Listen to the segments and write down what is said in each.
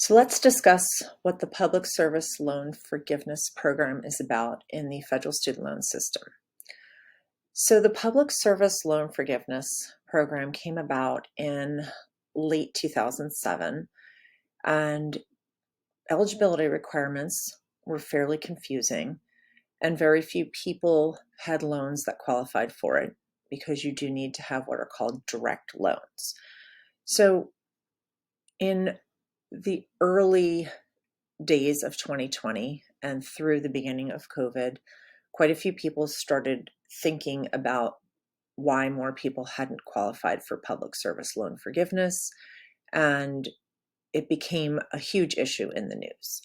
So let's discuss what the Public Service Loan Forgiveness Program is about in the federal student loan system. So the Public Service Loan Forgiveness Program came about in late 2007, and eligibility requirements were fairly confusing, and very few people had loans that qualified for it because you do need to have what are called direct loans. So in the early days of 2020 and through the beginning of COVID, quite a few people started thinking about why more people hadn't qualified for public service loan forgiveness, and it became a huge issue in the news.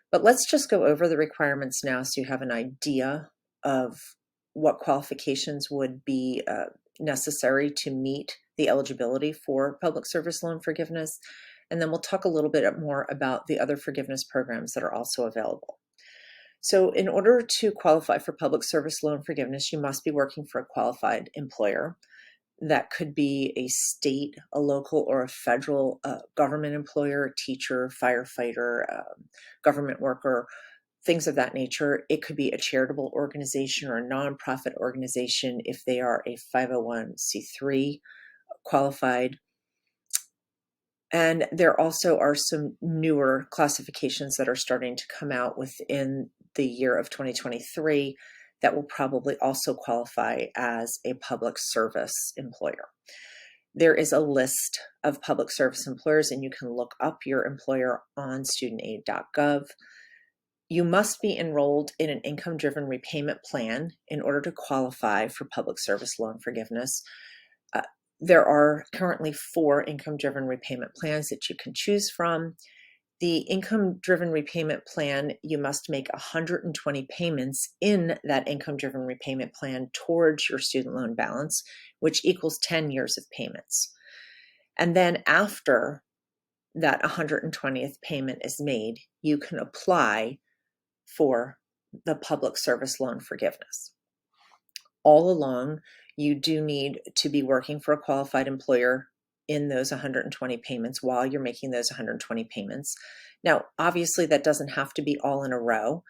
But let's just go over the requirements now so you have an idea of what qualifications would be necessary to meet the eligibility for public service loan forgiveness. And then we'll talk a little bit more about the other forgiveness programs that are also available. So in order to qualify for public service loan forgiveness, you must be working for a qualified employer. That could be a state, a local, or a federal government employer, teacher, firefighter, government worker, things of that nature. It could be a charitable organization or a nonprofit organization if they are a 501c3 qualified. And there also are some newer classifications that are starting to come out within the year of 2023 that will probably also qualify as a public service employer. There is a list of public service employers, and you can look up your employer on studentaid.gov. You must be enrolled in an income-driven repayment plan in order to qualify for public service loan forgiveness. There are currently 4 income-driven repayment plans that you can choose from. The income-driven repayment plan, you must make 120 payments in that income-driven repayment plan towards your student loan balance, which equals 10 years of payments. And then after that 120th payment is made, you can apply for the public service loan forgiveness. All along, you do need to be working for a qualified employer in those 120 payments while you're making those 120 payments. Now, obviously, that doesn't have to be all in a row.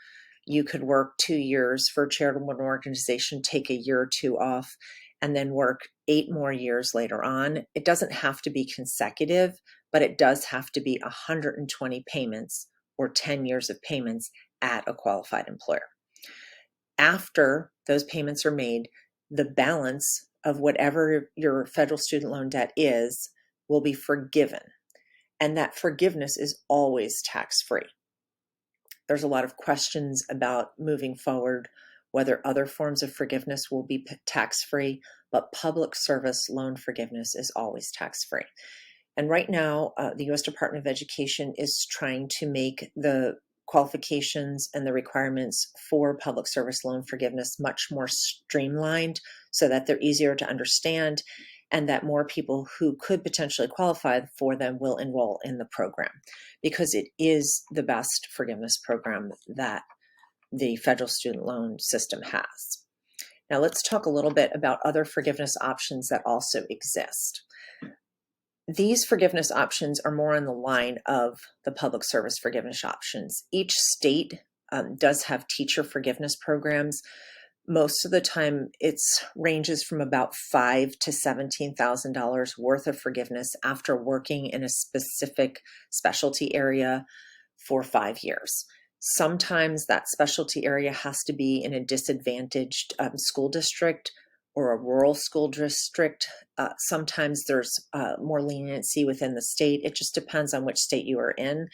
You could work 2 years for a charitable organization, take a year or 2 off, and then work 8 more years later on. It doesn't have to be consecutive, but it does have to be 120 payments or 10 years of payments at a qualified employer. After those payments are made, the balance of whatever your federal student loan debt is will be forgiven. And that forgiveness is always tax-free. There's a lot of questions about moving forward, whether other forms of forgiveness will be tax-free, but public service loan forgiveness is always tax-free. And right now, the U.S. Department of Education is trying to make the qualifications and the requirements for public service loan forgiveness much more streamlined so that they're easier to understand and that more people who could potentially qualify for them will enroll in the program, because it is the best forgiveness program that the federal student loan system has. Now let's talk a little bit about other forgiveness options that also exist. These forgiveness options are more on the line of the public service forgiveness options. Each state does have teacher forgiveness programs. Most of the time, it ranges from about $5,000 to $17,000 worth of forgiveness after working in a specific specialty area for 5 years. Sometimes that specialty area has to be in a disadvantaged school district or a rural school district. Sometimes there's more leniency within the state. It just depends on which state you are in.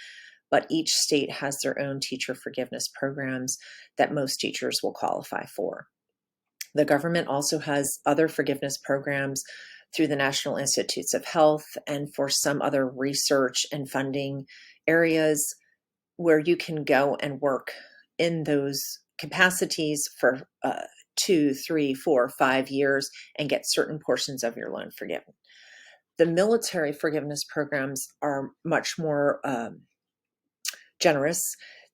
But each state has their own teacher forgiveness programs that most teachers will qualify for. The government also has other forgiveness programs through the National Institutes of Health and for some other research and funding areas where you can go and work in those capacities for 2, 3, 4, 5 years and get certain portions of your loan forgiven. The military forgiveness programs are much more generous.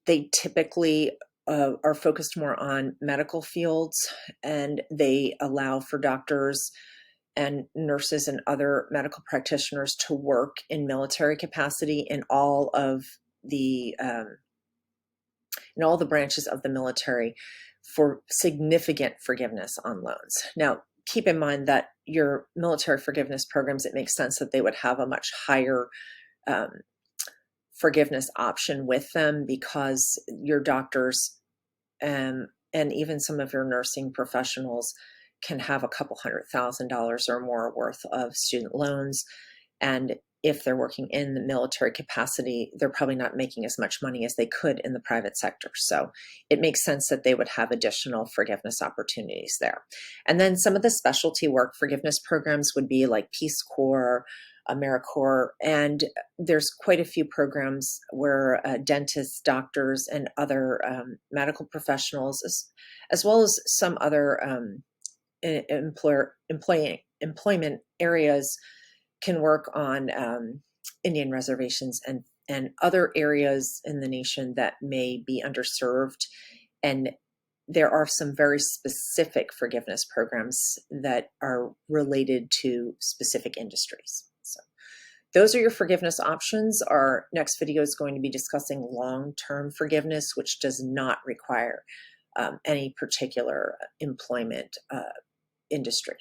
They typically are focused more on medical fields, and they allow for doctors and nurses and other medical practitioners to work in military capacity in all of in all the branches of the military for significant forgiveness on loans. Now, keep in mind that your military forgiveness programs, it makes sense that they would have a much higher forgiveness option with them, because your doctors and even some of your nursing professionals can have a couple $100,000 or more worth of student loans. And if they're working in the military capacity, they're probably not making as much money as they could in the private sector. So it makes sense that they would have additional forgiveness opportunities there. And then some of the specialty work forgiveness programs would be like Peace Corps, AmeriCorps, and there's quite a few programs where dentists, doctors, and other medical professionals, as well as some other employment areas, can work on Indian reservations and other areas in the nation that may be underserved. And there are some very specific forgiveness programs that are related to specific industries. So those are your forgiveness options. Our next video is going to be discussing long-term forgiveness, which does not require any particular employment industry.